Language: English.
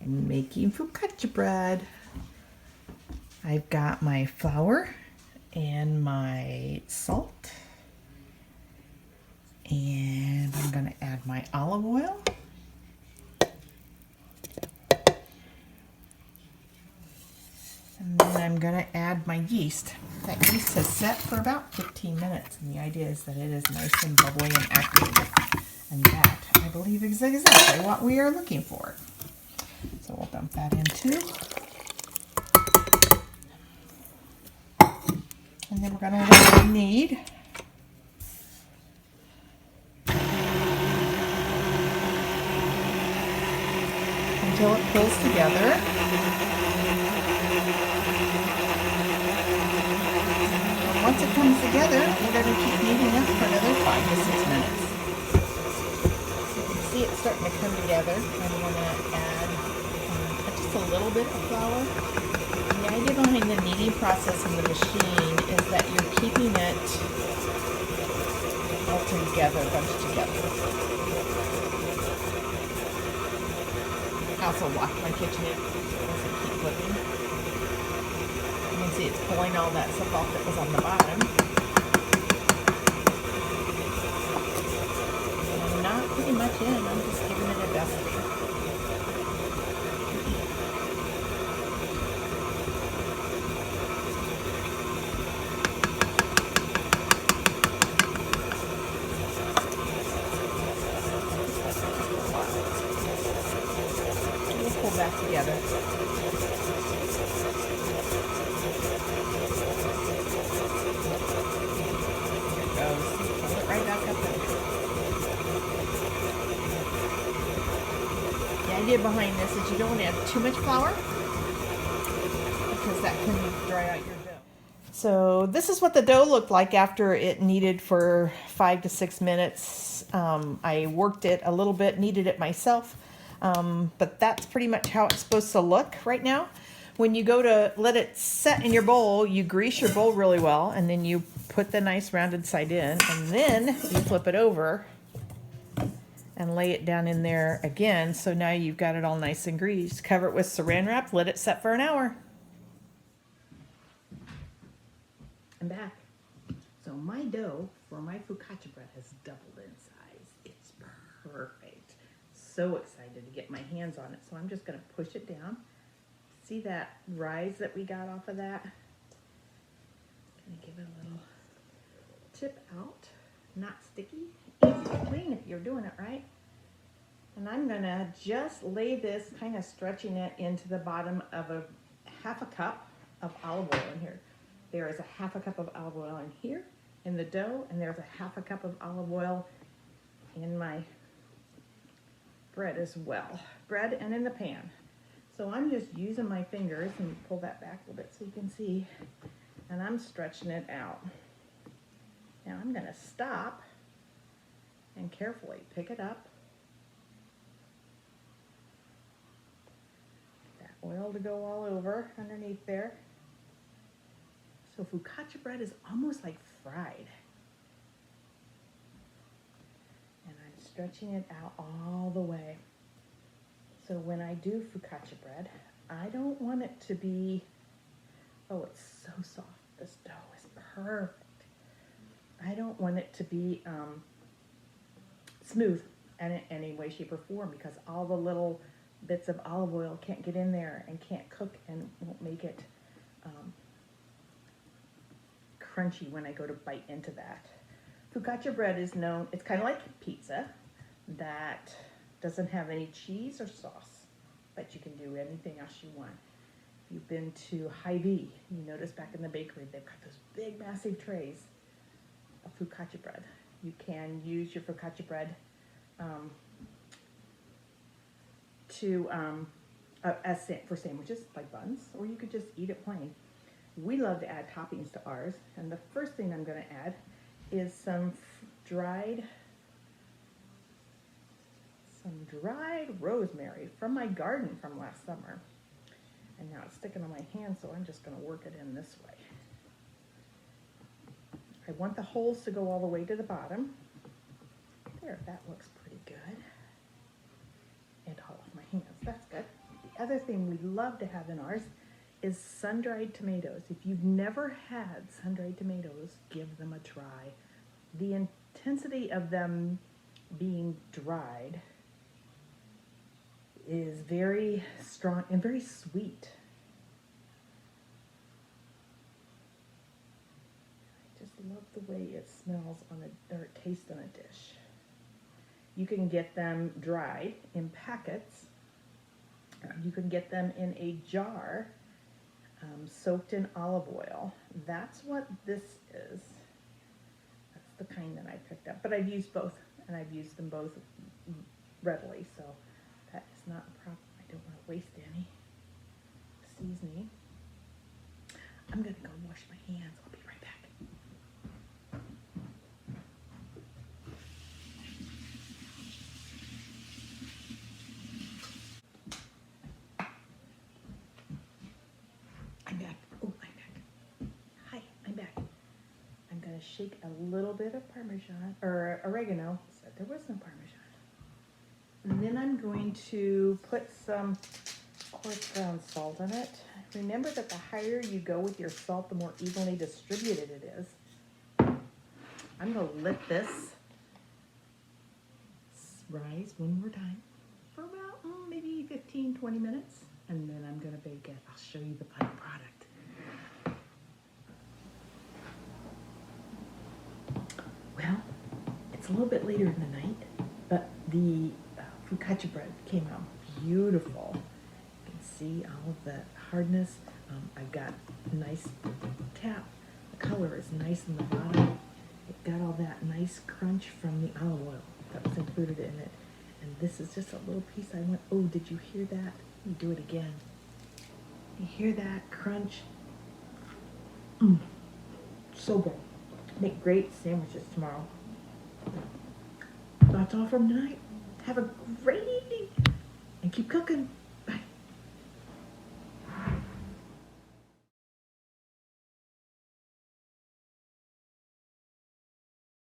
I'm making focaccia bread. I've got my flour and my salt. And I'm going to add my olive oil. And then I'm going to add my yeast. That yeast has set for about 15 minutes. And the idea is that it is nice and bubbly and activated. And that, I believe, is exactly what we are looking for. So we'll dump that in too. And then we're going to let it knead. Until it pulls together. Once it comes together, we're going to keep kneading it for another 5 to 6 minutes. So you can see it's starting to come together. I'm going to add just a little bit of flour. And the idea behind the kneading process in the machine is that you're keeping it all together, bunched together. I also locked my KitchenAid so it doesn't keep flipping. You can see it's pulling all that stuff off that was on the bottom. And I'm not putting much in, I'm just giving it a dusting. We'll pull back together. The idea behind this is you don't want to add too much flour because that can dry out your dough. So this is what the dough looked like after it kneaded for 5 to 6 minutes. I worked it a little bit, kneaded it myself, but that's pretty much how it's supposed to look right now. When you go to let it set in your bowl, you grease your bowl really well, and then you put the nice rounded side in, and then you flip it over and lay it down in there again. So now you've got it all nice and greased. Cover it with saran wrap, let it set for an hour. I'm back. So my dough for my focaccia bread has doubled in size. It's perfect. So excited to get my hands on it. So I'm just gonna push it down. See that rise that we got off of that? Gonna give it a little tip out. Not sticky, easy to clean if you're doing it right. And I'm gonna just lay this, kind of stretching it into the bottom of a half a cup of olive oil in here. There is a half a cup of olive oil in here in the dough, and there's a half a cup of olive oil in my bread as well. Bread and in the pan. So I'm just using my fingers, and pull that back a little bit so you can see, and I'm stretching it out. Now I'm gonna stop and carefully pick it up. That oil to go all over underneath there. So focaccia bread is almost like fried. And I'm stretching it out all the way. So when I do focaccia bread, I don't want it to be, oh, it's so soft. This dough is perfect. I don't want it to be smooth in any way, shape, or form, because all the little bits of olive oil can't get in there and can't cook and won't make it crunchy when I go to bite into that. Focaccia bread is known, it's kind of like pizza that doesn't have any cheese or sauce, but you can do anything else you want. If you've been to Hy-Vee, you notice back in the bakery, they've got those big, massive trays of focaccia bread. You can use your focaccia bread for sandwiches, like buns, or you could just eat it plain. We love to add toppings to ours, and the first thing I'm going to add is some dried rosemary from my garden from last summer. And now it's sticking on my hand, so I'm just going to work it in this way. I want the holes to go all the way to the bottom. There, that looks pretty good. And all of my hands, that's good. The other thing we love to have in ours is sun-dried tomatoes. If you've never had sun-dried tomatoes, give them a try. The intensity of them being dried is very strong and very sweet. I just love the way it smells on a, or it tastes on a dish. You can get them dried in packets. You can get them in a jar, soaked in olive oil. That's what this is. That's the kind that I picked up. But I've used both, and I've used them both readily, so that is not a problem. I don't want to waste any seasoning. I'm going to go wash my hands. I'll be right back. I'm back. Oh, I'm back. Hi, I'm back. I'm going to shake a little bit of Parmesan, or oregano. Said there was no Parmesan. And then I'm going to put some coarse ground salt in it. Remember that the higher you go with your salt, the more evenly distributed it is. I'm going to let this rise one more time for about maybe 15, 20 minutes. And then I'm going to bake it. I'll show you the final product. Well, it's a little bit later in the night, but the focaccia bread came out beautiful. You can see all of the hardness. I've got a nice tap. The color is nice in the bottom. It got all that nice crunch from the olive oil that was included in it. And this is just a little piece I went, oh, did you hear that? Let me do it again. You hear that crunch? So good. Make great sandwiches tomorrow. That's all from tonight. Have a great evening and keep cooking.